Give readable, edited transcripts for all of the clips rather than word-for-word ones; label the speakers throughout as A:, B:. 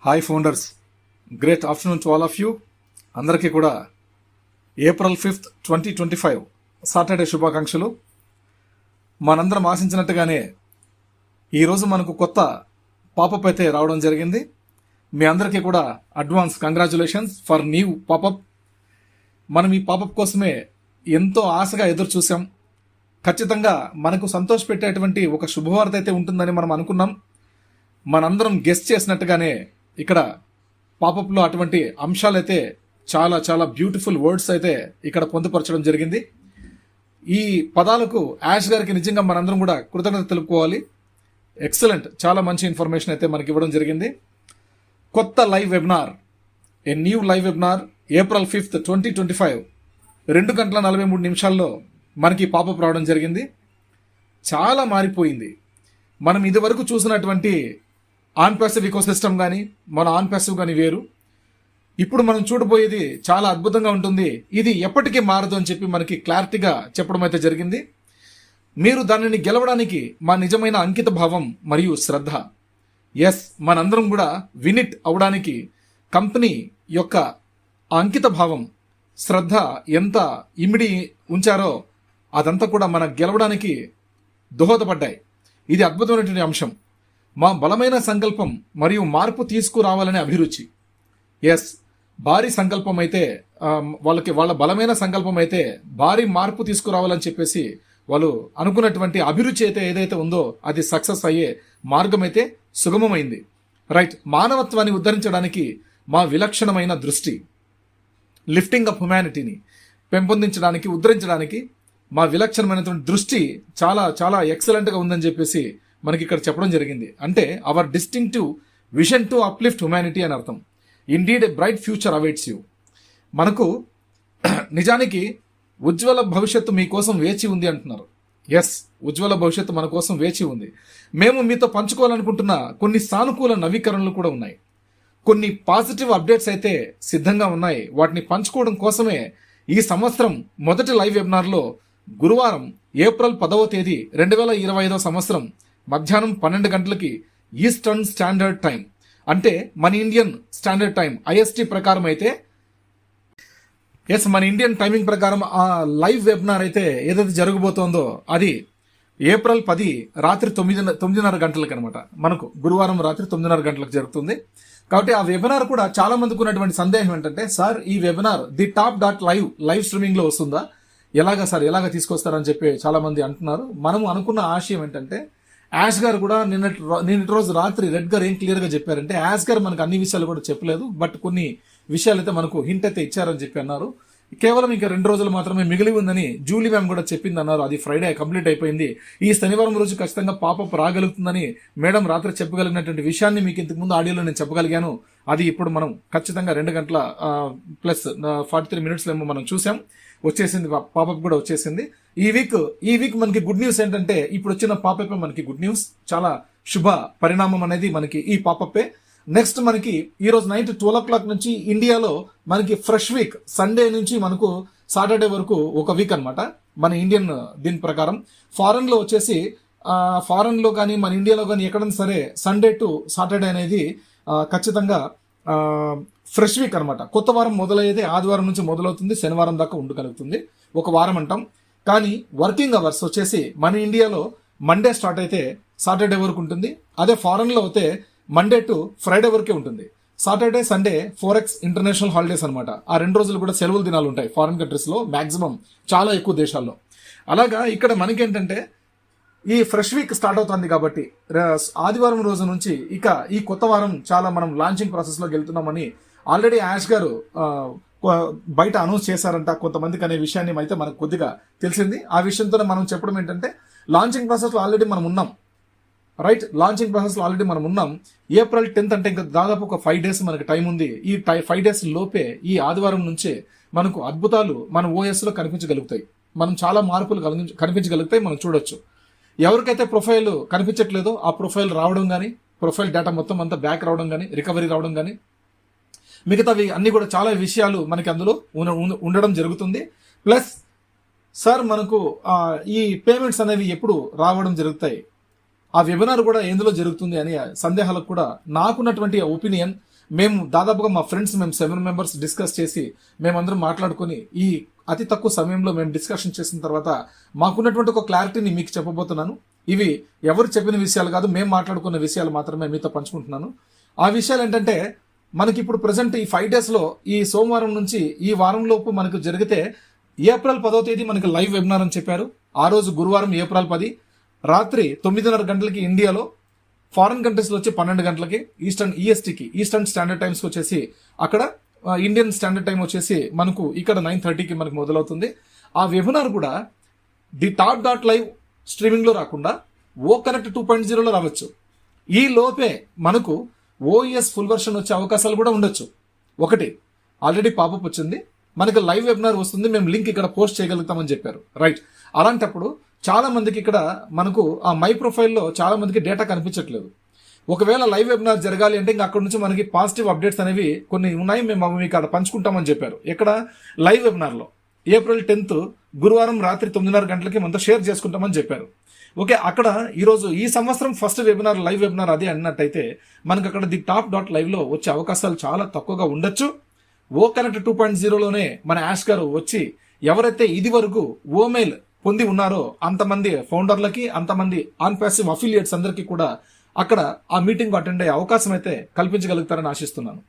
A: Hi founders, great afternoon to all of you. అందరికీ కూడా April 5th 2025 Saturday శుభాకాంక్షలు. మనందరం ఆశించినట్టుగానే ఈరోజు మనకు కొత్త పాపప్ అయితే రావడం జరిగింది. మీ అందరికీ కూడా advance congratulations for new popup. మనం ఈ పాపప్ కోసమే ఎంతో ఆశగా ఎదురు చూసాం. ఖచ్చితంగా మనకు సంతోషపెట్టేటువంటి ఒక శుభవార్త అయితే ఉంటుందని మనం అనుకున్నాం. మనందరం గెస్ చేసినట్టుగానే ఇక్కడ పాపప్లో అటువంటి అంశాలైతే చాలా చాలా బ్యూటిఫుల్ వర్డ్స్ అయితే ఇక్కడ పొందుపరచడం జరిగింది. ఈ పదాలకు యాష్ గారికి నిజంగా మనందరం కూడా కృతజ్ఞత తెలుపుకోవాలి. ఎక్సలెంట్, చాలా మంచి ఇన్ఫర్మేషన్ అయితే మనకి ఇవ్వడం జరిగింది. కొత్త live webinar, a new live webinar April 5th 2025 2:43 మనకి పాపప్ రావడం జరిగింది. చాలా మారిపోయింది. మనం ఇదివరకు చూసినటువంటి ఆన్ ప్యాసివ్ ఈకోసిస్టమ్ కానీ మన ఆన్ ప్యాసివ్ కానీ వేరు. ఇప్పుడు మనం చూడబోయేది చాలా అద్భుతంగా ఉంటుంది. ఇది ఎప్పటికీ మారదు అని చెప్పి మనకి క్లారిటీగా చెప్పడం అయితే జరిగింది. మీరు దానిని గెలవడానికి మా నిజమైన అంకిత భావం మరియు శ్రద్ధ, ఎస్ మనందరం కూడా వినిట్ అవడానికి కంపెనీ యొక్క అంకిత భావం, శ్రద్ధ ఎంత ఇమిడి ఉంచారో అదంతా కూడా మన గెలవడానికి దోహదపడ్డాయి. ఇది అద్భుతమైనటువంటి అంశం. మా బలమైన సంకల్పం మరియు మార్పు తీసుకురావాలనే అభిరుచి, ఎస్ భారీ సంకల్పం అయితే వాళ్ళ బలమైన సంకల్పం అయితే భారీ మార్పు తీసుకురావాలని చెప్పేసి వాళ్ళు అనుకున్నటువంటి అభిరుచి అయితే ఏదైతే ఉందో అది సక్సెస్ అయ్యే మార్గం అయితే సుగమమైంది. రైట్, మానవత్వాన్ని ఉద్ధరించడానికి మా విలక్షణమైన దృష్టి, లిఫ్టింగ్ అప్ హ్యుమానిటీని పెంపొందించడానికి ఉద్ధరించడానికి మా విలక్షణమైనటువంటి దృష్టి చాలా చాలా ఎక్సలెంట్గా ఉందని చెప్పేసి మనకి ఇక్కడ చెప్పడం జరిగింది. అంటే our distinctive vision to uplift humanity అని అర్థం. Indeed a bright future awaits you. మనకు నిజానికి ఉజ్వల భవిష్యత్తు మీకోసం వేచి ఉంది అంటున్నారు. ఎస్, ఉజ్వల భవిష్యత్తు మన కోసం వేచి ఉంది. మేము మీతో పంచుకోవాలనుకుంటున్న కొన్ని సానుకూల నవీకరణలు కూడా ఉన్నాయి. కొన్ని పాజిటివ్ అప్డేట్స్ అయితే సిద్ధంగా ఉన్నాయి. వాటిని పంచుకోవడం కోసమే ఈ సంవత్సరం మొదటి లైవ్ వెబినార్లో గురువారం April 10వ తేదీ 2025 మధ్యాహ్నం 12 గంటలకి ఈస్టర్న్ స్టాండర్డ్ టైం, అంటే మన ఇండియన్ స్టాండర్డ్ టైం IST ప్రకారం అయితే, ఎస్ మన ఇండియన్ టైమింగ్ ప్రకారం ఆ లైవ్ వెబినార్ అయితే ఏదైతే జరగబోతోందో అది April 10 రాత్రి 9:30 గంటలకు అనమాట. మనకు గురువారం రాత్రి 9:30 గంటలకు జరుగుతుంది. కాబట్టి ఆ వెబినార్ కూడా చాలా మందికి ఉన్నటువంటి సందేహం ఏంటంటే, సార్ ఈ webinar the top dot live streaming లో వస్తుందా, ఎలాగా సార్ ఎలాగ తీసుకొస్తారని చెప్పి చాలా మంది అంటున్నారు. మనము అనుకున్న ఆశయం ఏంటంటే, యాష్ గారు కూడా నిన్నటి రోజు రాత్రి రెడ్ గారు ఏం క్లియర్ గా చెప్పారంటే, యాష్ గారు మనకు అన్ని విషయాలు కూడా చెప్పలేదు, బట్ కొన్ని విషయాలు అయితే మనకు హింట్ అయితే ఇచ్చారని చెప్పి అన్నారు. కేవలం ఇంకా 2 రోజులు మాత్రమే మిగిలి ఉందని జూలీ మ్యామ్ కూడా చెప్పింది అన్నారు. అది ఫ్రైడే కంప్లీట్ అయిపోయింది. ఈ శనివారం రోజు ఖచ్చితంగా పాపప్ రాగలుగుతుందని మేడం రాత్రి చెప్పగలిగినటువంటి విషయాన్ని మీకు ఇంతకు ముందు ఆడియోలో నేను చెప్పగలిగాను. అది ఇప్పుడు మనం ఖచ్చితంగా 2 గంటల ప్లస్ 43 మినిట్స్ ఏమో మనం చూసాం. వచ్చేసింది, పాపప్ కూడా వచ్చేసింది. ఈ వీక్ మనకి గుడ్ న్యూస్ ఏంటంటే, ఇప్పుడు వచ్చిన పాపప్ మనకి గుడ్ న్యూస్, చాలా శుభ పరిణామం అనేది మనకి ఈ పాపప్పే. నెక్స్ట్ మనకి ఈ రోజు నైట్ 12 o'clock నుంచి ఇండియాలో మనకి ఫ్రెష్ వీక్, సండే నుంచి మనకు సాటర్డే వరకు ఒక వీక్ అనమాట మన ఇండియన్ దీని ప్రకారం. ఫారెన్ లో వచ్చేసి ఫారెన్ లో కానీ మన ఇండియాలో కానీ ఎక్కడైనా సరే సండే టు సాటర్డే అనేది ఖచ్చితంగా ఫ్రెష్ వీక్ అనమాట. కొత్త వారం మొదలయ్యేది ఆదివారం నుంచి మొదలవుతుంది, శనివారం దాకా ఉండగలుగుతుంది, ఒక వారం అంటాం. కానీ వర్కింగ్ అవర్స్ వచ్చేసి మన ఇండియాలో మండే స్టార్ట్ అయితే సాటర్డే వరకు ఉంటుంది. అదే ఫారెన్ లో అయితే మండే టు ఫ్రైడే వరకే ఉంటుంది. Saturday Sunday 4x international holidays అనమాట. ఆ 2 రోజులు కూడా సెలవుల దినాలు ఉంటాయి ఫారెన్ కంట్రీస్ లో, మాక్సిమం చాలా ఎక్కువ దేశాల్లో. అలాగా ఇక్కడ మనకేంటంటే ఈ ఫ్రెష్ వీక్ స్టార్ట్ అవుతుంది కాబట్టి ఆదివారం రోజు నుంచి ఇక ఈ కొత్త వారం చాలా మనం లాంచింగ్ ప్రాసెస్ లోకి వెళ్తున్నామని ఆల్రెడీ యాష్ గారు బయట అనౌన్స్ చేశారంట కొంతమందికి అనే విషయాన్ని అయితే మనకు కొద్దిగా తెలిసింది. ఆ విషయంతో మనం చెప్పడం ఏంటంటే, లాంచింగ్ ప్రాసెస్ లో ఆల్రెడీ మనం ఉన్నాం. రైట్, లాంచింగ్ ప్రాసెస్ లో ఆల్రెడీ మనం ఉన్నాం. April 10th అంటే ఇంకా దాదాపు ఒక 5 days మనకి టైం ఉంది. ఈ 5 days లోపే ఈ ఆదివారం నుంచే మనకు అద్భుతాలు మన OS లో కనిపించగలుగుతాయి. మనం చాలా మార్పులు కనిపించగలుగుతాయి, మనం చూడొచ్చు. ఎవరికైతే ప్రొఫైల్ కనిపించట్లేదో ఆ ప్రొఫైల్ రావడం కానీ, ప్రొఫైల్ డేటా మొత్తం అంతా బ్యాక్ రావడం కానీ, రికవరీ రావడం కానీ, మిగతావి అన్ని కూడా చాలా విషయాలు మనకి అందులో ఉండడం జరుగుతుంది. ప్లస్ సార్ మనకు ఈ పేమెంట్స్ అనేవి ఎప్పుడు రావడం జరుగుతాయి, ఆ వెబినార్ కూడా ఎందులో జరుగుతుంది అనే సందేహాలకు కూడా నాకున్నటువంటి ఒపీనియన్, మేము దాదాపుగా మా ఫ్రెండ్స్ మేము 7 మెంబర్స్ డిస్కస్ చేసి మేమందరం మాట్లాడుకొని ఈ అతి తక్కువ సమయంలో మేము డిస్కషన్ చేసిన తర్వాత మాకున్నటువంటి ఒక క్లారిటీని మీకు చెప్పబోతున్నాను. ఇవి ఎవరు చెప్పిన విషయాలు కాదు, మేము మాట్లాడుకున్న విషయాలు మాత్రమే మీతో పంచుకుంటున్నాను. ఆ విషయాలు ఏంటంటే, మనకి ఇప్పుడు ప్రజెంట్ ఈ 5 days లో ఈ సోమవారం నుంచి ఈ వారం లోపు మనకు జరిగితే ఏప్రిల్ 10వ తేదీ మనకి లైవ్ వెబినార్ అని చెప్పారు. ఆ రోజు గురువారం ఏప్రిల్ 10 రాత్రి 9:30 గంటలకి ఇండియాలో, ఫారిన్ కంట్రీస్లో వచ్చి 12 గంటలకి ఈస్టర్న్ స్టాండర్డ్ టైమ్స్కి వచ్చేసి అక్కడ ఇండియన్ స్టాండర్డ్ టైం వచ్చేసి మనకు ఇక్కడ 9:30కి మనకు మొదలవుతుంది. ఆ వెబినార్ కూడా ది టాప్ లైవ్ స్ట్రీమింగ్లో రాకుండా ఓ కనెక్ట్ 2.0లో రావచ్చు. ఈ లోపే మనకు ఓఎస్ ఫుల్ వర్షన్ వచ్చే అవకాశాలు కూడా ఉండొచ్చు. ఒకటి ఆల్రెడీ పాపప్ వచ్చింది, మనకు లైవ్ వెబినార్ వస్తుంది, మేము లింక్ ఇక్కడ పోస్ట్ చేయగలుగుతామని చెప్పారు. రైట్, అలాంటప్పుడు చాలా మందికి ఇక్కడ మనకు ఆ మై ప్రొఫైల్లో చాలా మందికి డేటా కనిపించట్లేదు. ఒకవేళ లైవ్ వెబినార్ జరగాలి అంటే ఇంకా అక్కడ నుంచి మనకి పాజిటివ్ అప్డేట్స్ అనేవి కొన్ని ఉన్నాయి, మేము మీకు ఇక్కడ పంచుకుంటామని చెప్పారు. ఇక్కడ లైవ్ వెబినార్లో ఏప్రిల్ 10th గురువారం రాత్రి 9:30 గంటలకి మనతో షేర్ చేసుకుంటామని చెప్పారు. ఓకే, అక్కడ ఈరోజు ఈ సంవత్సరం ఫస్ట్ వెబినార్ లైవ్ వెబినార్ అది అన్నట్టయితే మనకు అక్కడ ది టాప్ లైవ్లో వచ్చే అవకాశాలు చాలా తక్కువగా ఉండొచ్చు. ఓ కనెక్ట్ 2.0లోనే మన యాష్ గారు వచ్చి ఎవరైతే ఇది వరకు ఓమెయిల్ పొంది ఉన్నారో అంతమంది ఫౌండర్లకి, అంతమంది ఆన్ ప్యాసివ్ అఫిలియేట్స్ అందరికీ కూడా అక్కడ ఆ మీటింగ్ అటెండ్ అయ్యే అవకాశం అయితే కల్పించగలుగుతారని ఆశిస్తున్నాను.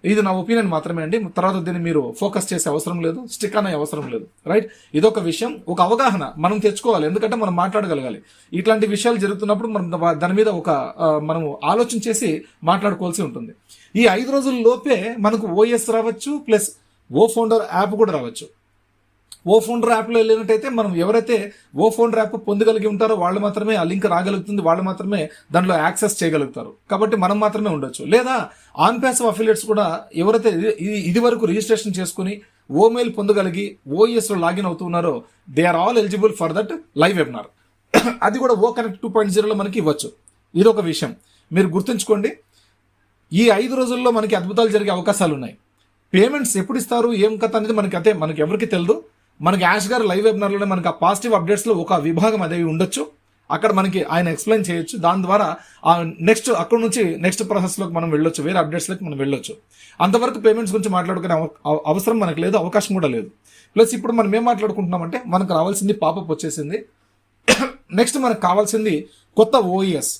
A: ఇది నా ఒపీనియన్ మాత్రమే అండి. తర్వాత దీన్ని మీరు ఫోకస్ చేసే అవసరం లేదు, స్టిక్ అనే అవసరం లేదు. రైట్, ఇదొక విషయం, ఒక అవగాహన మనం తెచ్చుకోవాలి. ఎందుకంటే మనం మాట్లాడగలగాలి. ఇట్లాంటి విషయాలు జరుగుతున్నప్పుడు మనం దాని మీద మనము ఆలోచన చేసి మాట్లాడుకోవాల్సి ఉంటుంది. ఈ 5 రోజుల లోపే మనకు ఓఎస్ రావచ్చు, ప్లస్ ఓ ఫౌండర్ యాప్ కూడా రావచ్చు. ఓ ఫౌండర్ యాప్లో వెళ్ళినట్టయితే మనం ఎవరైతే ఓ ఫౌండర్ యాప్ పొందగలిగి ఉంటారో వాళ్ళు మాత్రమే ఆ లింక్ రాగలుగుతుంది, వాళ్ళు మాత్రమే దాంట్లో యాక్సెస్ చేయగలుగుతారు. కాబట్టి మనం మాత్రమే ఉండొచ్చు. లేదా ఆన్ ప్యాసివ్ అఫిలియేట్స్ కూడా ఎవరైతే ఇది వరకు రిజిస్ట్రేషన్ చేసుకుని ఓమెయిల్ పొందగలిగి ఓఎస్లో లాగిన్ అవుతున్నారో they are all eligible for that live webinar. అది కూడా ఓ కనెక్ట్ 2.0లో మనకి ఇవ్వచ్చు. ఇది ఒక విషయం మీరు గుర్తుంచుకోండి. ఈ 5 రోజుల్లో మనకి అద్భుతాలు జరిగే అవకాశాలు ఉన్నాయి. పేమెంట్స్ ఎప్పుడు ఇస్తారు ఏం కథ అనేది మనకి ఎవరికి తెలియదు. మనకి యాష్ గారు లైవ్ వెబినార్లోనే మనకి ఆ పాజిటివ్ అప్డేట్స్లో ఒక విభాగం అదేవి ఉండొచ్చు. అక్కడ మనకి ఆయన ఎక్స్ప్లెయిన్ చేయొచ్చు. దాని ద్వారా నెక్స్ట్ అక్కడ నుంచి నెక్స్ట్ ప్రాసెస్లోకి మనం వెళ్ళొచ్చు, వేరే అప్డేట్స్లోకి మనం వెళ్ళొచ్చు. అంతవరకు పేమెంట్స్ గురించి మాట్లాడుకునే అవసరం మనకు లేదు, అవకాశం కూడా లేదు. ప్లస్ ఇప్పుడు మనం ఏం మాట్లాడుకుంటున్నామంటే మనకు రావాల్సింది పాపప్ వచ్చేసింది. నెక్స్ట్ మనకు కావాల్సింది కొత్త ఓఎస్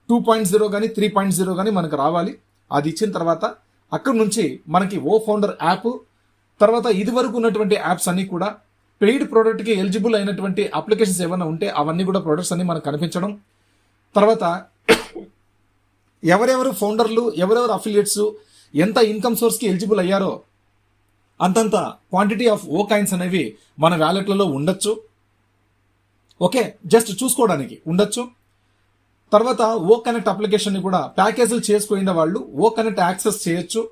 A: 2.0 కానీ 3.0 కానీ మనకు రావాలి. అది ఇచ్చిన తర్వాత అక్కడి నుంచి మనకి ఓ ఫౌండర్ యాప్, తర్వాత ఇది వరకు ఉన్నటువంటి యాప్స్ అన్ని కూడా పెయిడ్ ప్రోడక్ట్కి ఎలిజిబుల్ అయినటువంటి అప్లికేషన్స్ ఏమైనా ఉంటే అవన్నీ కూడా ప్రొడక్ట్స్ అన్ని మనకు కనిపించడం. తర్వాత ఎవరెవరు ఫౌండర్లు, ఎవరెవరు అఫిలియేట్స్ ఎంత ఇన్కమ్ సోర్స్కి ఎలిజిబుల్ అయ్యారో అంతంత క్వాంటిటీ ఆఫ్ ఓ కాయిన్స్ అనేవి మన వ్యాలెట్లలో ఉండొచ్చు. ఓకే, జస్ట్ చూసుకోవడానికి ఉండొచ్చు. తర్వాత ఓ కనెక్ట్ అప్లికేషన్ని కూడా ప్యాకేజీలు చేసుకునే వాళ్ళు ఓ కనెక్ట్ యాక్సెస్ చేయొచ్చు.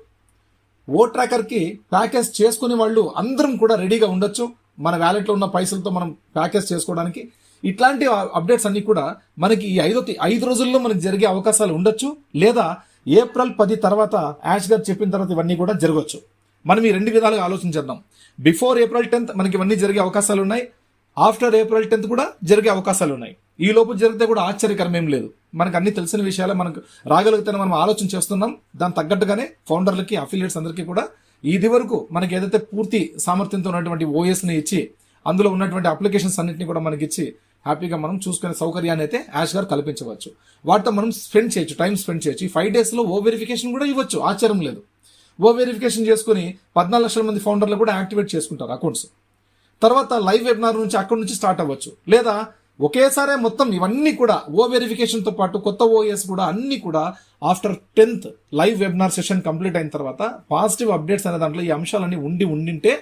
A: ఓ ట్రాకర్కి ప్యాకేజ్ చేసుకునే వాళ్ళు అందరం కూడా రెడీగా ఉండొచ్చు. మన వ్యాలెట్లో ఉన్న పైసలతో మనం ప్యాకేజ్ చేసుకోవడానికి. ఇట్లాంటి అప్డేట్స్ అన్ని కూడా మనకి ఈ 5 రోజుల్లో మనకి జరిగే అవకాశాలు ఉండొచ్చు. లేదా ఏప్రిల్ 10 తర్వాత యాష్ గారు చెప్పిన తర్వాత ఇవన్నీ కూడా జరగవచ్చు. మనం ఈ 2 విధాలుగా ఆలోచించేద్దాం. బిఫోర్ ఏప్రిల్ 10th మనకి ఇవన్నీ జరిగే అవకాశాలు ఉన్నాయి. ఆఫ్టర్ ఏప్రిల్ 10th కూడా జరిగే అవకాశాలు ఉన్నాయి. ఈ లోపు జరిగితే కూడా ఆశ్చర్యకరం ఏం లేదు. మనకు అన్ని తెలిసిన విషయాలే మనకు రాగలిగితేనే మనం ఆలోచన చేస్తున్నాం. దాని తగ్గట్టుగానే ఫౌండర్లకి, అఫిలియేట్స్ అందరికీ కూడా ఇది వరకు మనకి ఏదైతే పూర్తి సామర్థ్యంతో ఉన్నటువంటి ఓఎస్ని ఇచ్చి అందులో ఉన్నటువంటి అప్లికేషన్స్ అన్నింటినీ కూడా మనకి ఇచ్చి హ్యాపీగా మనం చూసుకునే సౌకర్యాన్ని అయితే యాష్ గారు కల్పించవచ్చు. వాటితో మనం టైం స్పెండ్ చేయొచ్చు. ఈ 5 days లో ఓ వెరిఫికేషన్ కూడా ఇవ్వచ్చు, ఆశ్చర్యం లేదు. ఓ వెరిఫికేషన్ చేసుకుని 14 లక్షల మంది ఫౌండర్లు కూడా యాక్టివేట్ చేసుకుంటారు అకౌంట్స్. తర్వాత లైవ్ వెబినార్ నుంచి అక్కడి నుంచి స్టార్ట్ అవ్వచ్చు. లేదా ఒకేసారి మొత్తం ఇవన్నీ కూడా ఓ వెరిఫికేషన్తో పాటు కొత్త ఓఎస్ కూడా అన్ని కూడా after 10th live webinar session complete అయిన తర్వాత పాజిటివ్ అప్డేట్స్ అనే దాంట్లో ఈ అంశాలన్నీ ఉండింటే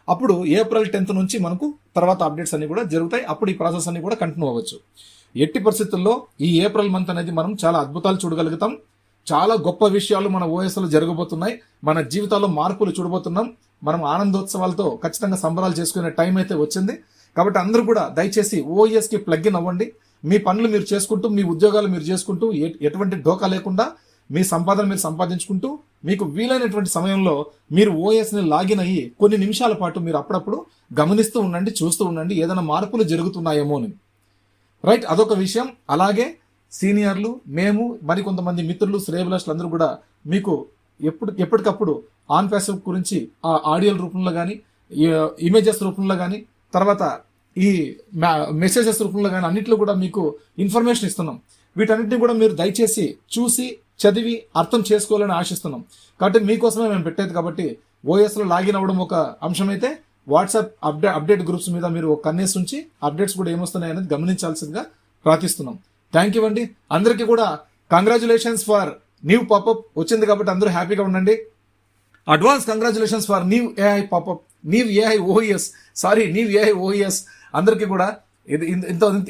A: అప్పుడు ఏప్రిల్ 10th నుంచి మనకు తర్వాత అప్డేట్స్ అన్ని కూడా జరుగుతాయి. అప్పుడు ఈ ప్రాసెస్ అన్ని కూడా కంటిన్యూ అవ్వచ్చు. ఎట్టి పరిస్థితుల్లో ఈ ఏప్రిల్ మంత్ అనేది మనం చాలా అద్భుతాలు చూడగలుగుతాం. చాలా గొప్ప విషయాలు మన ఓఎస్లో జరగబోతున్నాయి. మన జీవితాల్లో మార్పులు చూడబోతున్నాం. మనం ఆనందోత్సవాలతో ఖచ్చితంగా సంబరాలు చేసుకునే టైం అయితే వచ్చింది. కాబట్టి అందరూ కూడా దయచేసి ఓఎస్కి ప్లగ్ ఇన్ అవ్వండి. మీ పనులు మీరు చేసుకుంటూ, మీ ఉద్యోగాలు మీరు చేసుకుంటూ, ఎటువంటి ఢోకా లేకుండా మీ సంపాదన మీరు సంపాదించుకుంటూ, మీకు వీలైనటువంటి సమయంలో మీరు ఓఎస్ని లాగిన్ అయ్యి కొన్ని నిమిషాల పాటు మీరు అప్పుడప్పుడు గమనిస్తూ ఉండండి, చూస్తూ ఉండండి ఏదైనా మార్పులు జరుగుతున్నాయేమో అని. రైట్, అదొక విషయం. అలాగే సీనియర్లు, మేము, మరికొంతమంది మిత్రులు, శ్రేయభిలాషులు అందరూ కూడా మీకు ఎప్పటికప్పుడు ఆన్ ప్యాసివ్ గురించి ఆ ఆడియో రూపంలో కానీ, ఇమేజెస్ రూపంలో కానీ, తర్వాత ఈ మెసేజెస్ రూపంలో కానీ అన్నింటిలో కూడా మీకు ఇన్ఫర్మేషన్ ఇస్తున్నాం. వీటన్నిటిని కూడా మీరు దయచేసి చూసి చదివి అర్థం చేసుకోవాలని ఆశిస్తున్నాం. కాబట్టి మీకోసమే మేము పెట్టేది. కాబట్టి ఓఎస్లో లాగిన్ అవ్వడం ఒక అంశం అయితే, వాట్సాప్ అప్డేట్ గ్రూప్స్ మీద మీరు ఒక కన్నేసి ఉంచి అప్డేట్స్ కూడా ఏమొస్తున్నాయి అనేది గమనించాల్సిందిగా ప్రార్థిస్తున్నాం. థ్యాంక్ యూ అండి. అందరికీ కూడా కంగ్రాచులేషన్స్ ఫర్ న్యూ పాపప్ వచ్చింది కాబట్టి అందరూ హ్యాపీగా ఉండండి. Advance congratulations for new AI popup, new AI OES. అందరికీ కూడా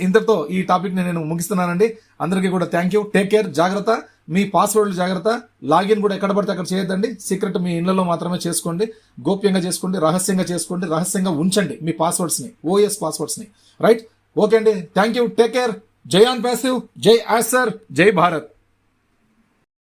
A: ఇంతతో ఈ టాపిక్ నేను ముగిస్తున్నానండి. అందరికీ కూడా థ్యాంక్ యూ. Take care. జాగ్రత్త. మీ పాస్వర్డ్లు జాగ్రత్త. లాగిన్ కూడా ఎక్కడ పడితే అక్కడ చేయొద్దండి. సీక్రెట్ మీ ఇళ్లలో మాత్రమే చేసుకోండి. గోప్యంగా చేసుకోండి, రహస్యంగా చేసుకోండి, రహస్యంగా ఉంచండి మీ పాస్వర్డ్స్ ని, ఓఎస్ పాస్వర్డ్స్ ని. రైట్? ఓకే అండి. Thank you. Take care. జై ఆన్ ప్యాసివ్, జై యాసర్, జై భారత్.